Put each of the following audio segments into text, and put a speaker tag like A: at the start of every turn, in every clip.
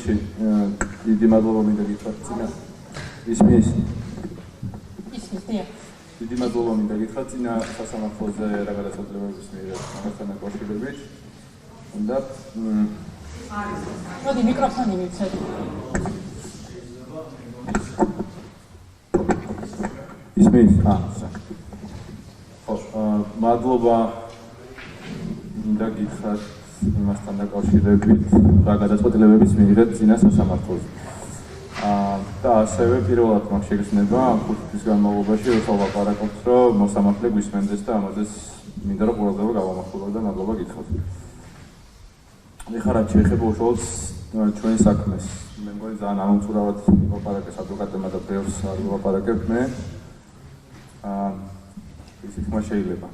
A: ბიჭი, დიდი მადლობა მინდა გითხრათ წინა. ისმის. დიდი მადლობა მინდა გითხრათ წინა სასამართლოზე რა გადაწყვეტილებების მიერ ამასთან დაკავშირებით. უნდა
B: მოდი მიკროფონი მიცეთ.
A: ისმის. ხო, მადლობა მინდა გითხრათ იმასთან დაკავშირებით რა გადაწყვეტილებების მიიღეთ წინა სასამართლოზე. და ასევე პირველად მაგ შეგრძნება 5 თვის განმავლობაში როცა ვლაპარაკობთ, რომ მოსამართლე გვისმენდეს და ამაზეც მინდა რომ ყურადღება გავამახვილო და მადლობა გითხრათ. ეხლა რაც შეეხება უშუალოდ ჩვენ საქმეს, მე მგონი ძალიან ამომწურავად ვლაპარაკებ ადვოკატებმა და ბევრს არ ვლაპარაკებ მე. ისე თქმა შეიძლება.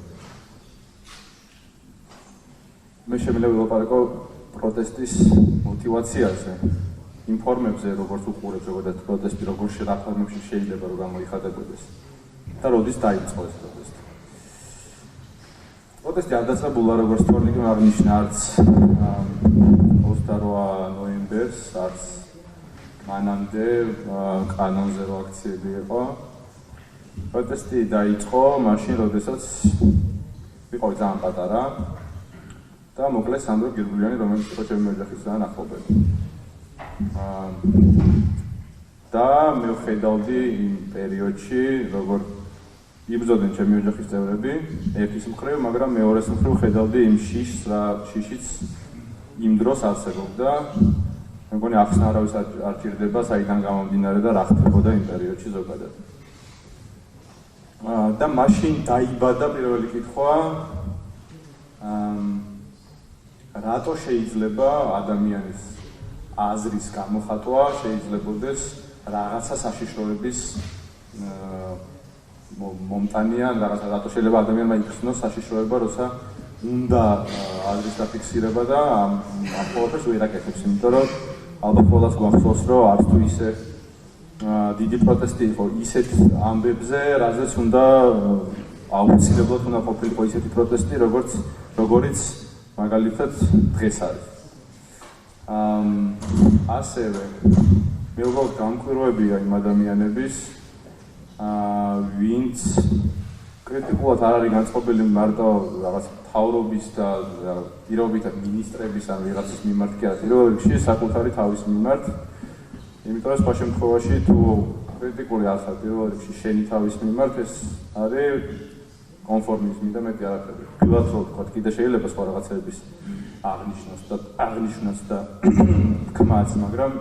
A: მე შემიძლია ვილაპარაკო პროტესტის მოტივაციაზე, იმ ფორმებზე, როგორც უყურებს ზოგადად პროტესტი, როგორ შეფორმებში შეიძლება რომ გამოიხატებოდეს და როდის დაიწყო ეს პროტესტი. პროტესტი არ დაწყებულა, როგორც თორნიკი აღნიშნა, არც 28 ნოემბერს, არც მანამდე კანონზე რო აქციები იყო. პროტესტი დაიწყო მაშინ, როდესაც ვიყავი ძალიან პატარა და მოკლეს სანდრო გირგულიანი, რომელიც იყო ჩემი ოჯახის ძალიან ახლობელი. და მე ვხედავდი იმ პერიოდში, როგორ იბრძოდნენ ჩემი ოჯახის წევრები, ერთის მხრივ, მაგრამ მეორეს მხრივ ხედავდი იმ შიშს, რა შიშიც იმ დროს არსებობდა. მე მგონი ახსნა არავის არ ჭირდება, საიდან გამომდინარე და რა ხდებოდა იმ პერიოდში ზოგადად. და მაშინ დაიბადა პირველი კითხვა, რატო შეიძლება ადამიანის აზრის გამოხატვა შეიძლებოდეს რაღაცა საშიშროების მომტანია, რატო შეიძლება ადამიანმა იხსნოს საშიშროება, როცა უნდა აზრის დაფიქსირება და ამ ყველაფერს ვერ აკეთებს, იმიტომ რომ ალბათ ყველას გვახსოვს, რომ არც თუ ისე დიდი პროტესტი იყო ისეთ ამბებზე, რაზეც უნდა აუცილებლად უნდა ყოფილიყო ისეთი პროტესტი, როგორიც მაგალითად დღეს არის. ასევე მე უბრალოდ გამკვირვებია იმ ადამიანების, ვინც კრიტიკულად არ არის განწყობილი მარტო რაღაც მთავრობის და პირობითად მინისტრების ან ვიღაცის მიმართ კი არა, პირველ რიგში საკუთარი თავის მიმართ. იმიტომ რომ სხვა შემთხვევაში თუ კრიტიკული არ ხარ პირველ რიგში შენი თავის მიმართ, ეს არის კონფორმიზმი და მეტი არაფერი. ფილად რო ვთქვა, კიდე შეიძლება სხვა რაღაცების აღნიშნოს და თქმაც, მაგრამ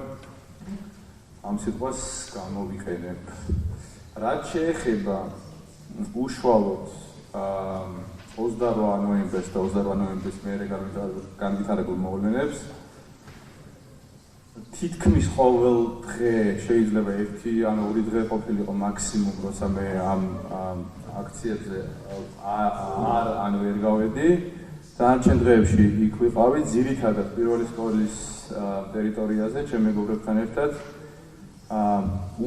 A: ამ სიტყვას გამოვიყენებ. რაც შეეხება უშუალოდ 28 ნოემბერს და 28 ნოემბრის მერე განვითარებულ მოვლენებს, თითქმის ყოველ დღე შეიძლება 1 ან 2 დღე ყოფილიყო მაქსიმუმ, როცა მე ამ აქციებზე არ ვერ გავედი. დანარჩენ დღეებში იქ ვიყავი, ძირითადად პირველი სკოლის ტერიტორიაზე, ჩემ მეგობრებთან ერთად.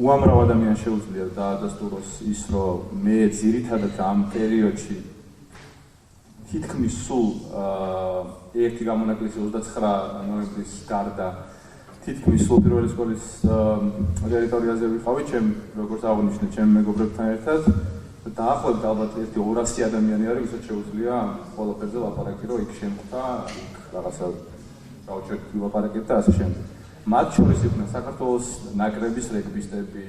A: უამრავ ადამიანს შეუძლია დაადასტუროს ის, რომ მე ძირითადად ამ პერიოდში თითქმის სულ ერთი გამონაკლისი 29 ნოემბრის გარდა თითქმის სულ პირველი სკოლის ტერიტორიაზე ვიყავი, როგორც აღნიშნე, ჩემ მეგობრებთან ერთად. დაახლოებით ალბათ 1-200 ადამიანი არის, ვისაც შეუძლია ყველაფერზე ლაპარაკი, რომ იქ შემოხდა, იქ რაღაცა გავჩერდით ლაპარაკეთ და ასე შემდეგ. მათ შორის იყვნენ საქართველოს ნაკრების რეგბისტები,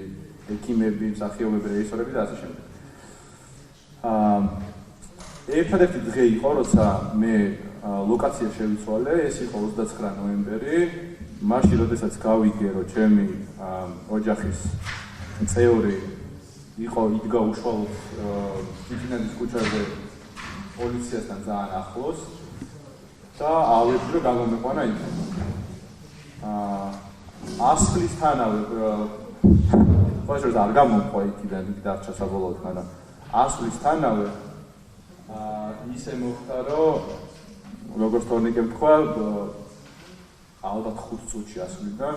A: ექიმები, მსახიობები, რეჟისორები და ასე შემდეგ. ერთადერთი დღე იყო, როცა მე ლოკაცია შევიცვალე, ეს იყო 29 ნოემბერი, მაშინ, როდესაც გავიგე, რომ ჩემი ოჯახის წევრი იდგა უშუალოდ ტიტინაძის ქუჩაზე პოლიციასთან ძალიან ახლოს და ავედი, რომ გამომეყვანა იქ. ასვლისთანავე არ გამომყვა იქიდან, იქ დარჩა საბოლოოდ, მაგრამ ასვლისთანავე ისე მოხდა, რომ როგორც თორნიკემ თქვა, ალბათ 5 წუთში ასვლიდან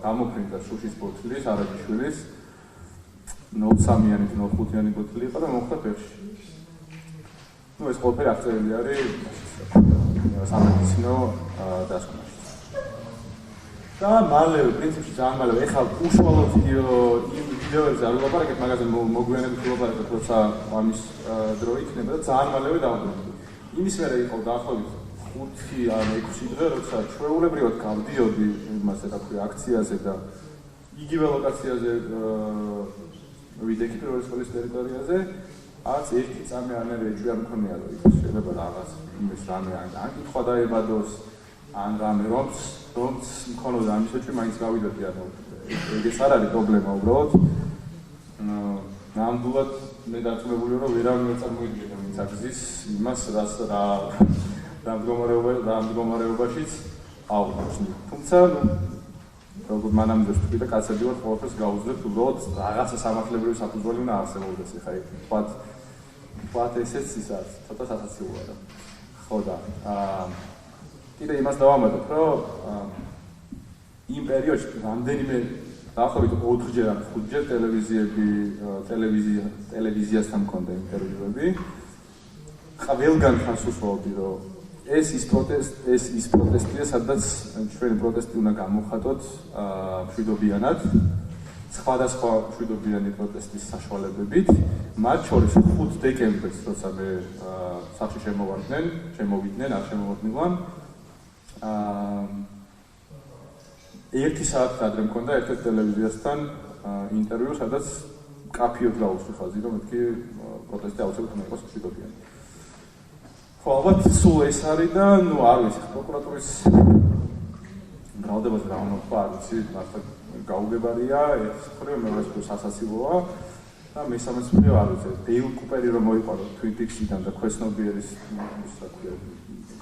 A: გამოფრინდა შუშის ბოთლის, არაჯიშვილის 0.3-იანი, 0.5-იანი ბოთლი იყო და მოხდა ფეხში. ეს ყველაფერი აღწერილი არის სამედიცინო დასკვნაში. და მალევე პრინციპში ძალიან მალევე ეხლა უშუალოდ იმ ვიდეოებზე არ ვილაპარაკეთ, მაგაზე მოგვიანებით ვილაპარაკეთ, როცა ამის დრო იქნება და ძალიან მალევე დავუბრუნდი. იმის მერე იყო დაახლოებით 5 ან 6 დღე, როცა ჩვეულებრივად გავდიოდი იმაზე, რა ქვია, აქციაზე და იგივე ლოკაციაზე ვიდექი პირველი სკოლის ტერიტორიაზე, აც ერთი წამი არ მეეჭვია მქონია, რომ იქ შეიძლება რაღაც იმის რამე ან კითხვა დაებადოს, ან რამე რომც მქონოდა ამის ეჭვი, მაინც გავიდოდი, ანუ ეგეც არ არის პრობლემა უბრალოდ. ნამდვილად მე დარწმუნებული ვარ, რომ ვერავინ ვერ წარმოიდგენია ვინც აგზის იმას, რა მდგომარეობაშიც აღვნიშნი. თუმცა როგორც მანამდე ვთქვი და კაცები ვართ, ყოველთვის გავუძლებთ უბრალოდ რაღაცა სამართლებრივი საფუძველი უნდა არსებობდეს. ეხლა ვთქვათ ესეც ის არის, ცოტა სასაცილოა და ხო და კიდე იმას დავამატებ, რომ იმ პერიოდში რამდენიმე დაახლოებით 4-ჯერ ან 5-ჯერ ტელევიზიასთან მქონდა ინტერვიუები. ყველგან ხას უსვამდი, რომ ეს ის პროტესტია, სადაც ჩვენი პროტესტი უნდა გამოვხატოთ მშვიდობიანად, სხვადასხვა მშვიდობიანი პროტესტის საშუალებებით, მათ შორის 5 დეკემბერს, როცა მე სახლში შემოვიდნენ, არ შემოვიდნენ, 1 საათი ადრე მქონდა ერთ-ერთ ტელევიზიასთან ინტერვიუ, სადაც კაფიოდ გაუსვი ხაზი, რომ მეთქი პროტესტი აუცილებლად უნდა იყოს მშვიდობიანი. ხო, ალბათ სულ ეს არის და არ ვიცი, პროკურატურის მრავლდებაზე რა უნდა ვთქვა, არ ვიცი, მართლა გაუგებარია, ეს მხრივ მეორე მხრივ სასაცილოა და მესამე მხრივ არ ვიცი, დეილ კუპერი რომ მოიყვანო Twin-Peaks-დან და ქვესნობიერის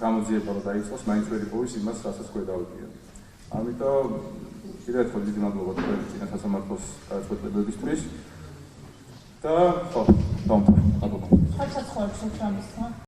A: გამოძიება რომ დაიწყოს, მაინც ვერ იპოვის იმას, რასაც გვედავდიან. ამიტომ კიდევ ერთხელ დიდი მადლობა თქვენ წინასასამართლოს გადაწყვეტილებებისთვის და ხო, დამთავრდა.
B: ხალხს ცხოვრობს უბრალოდ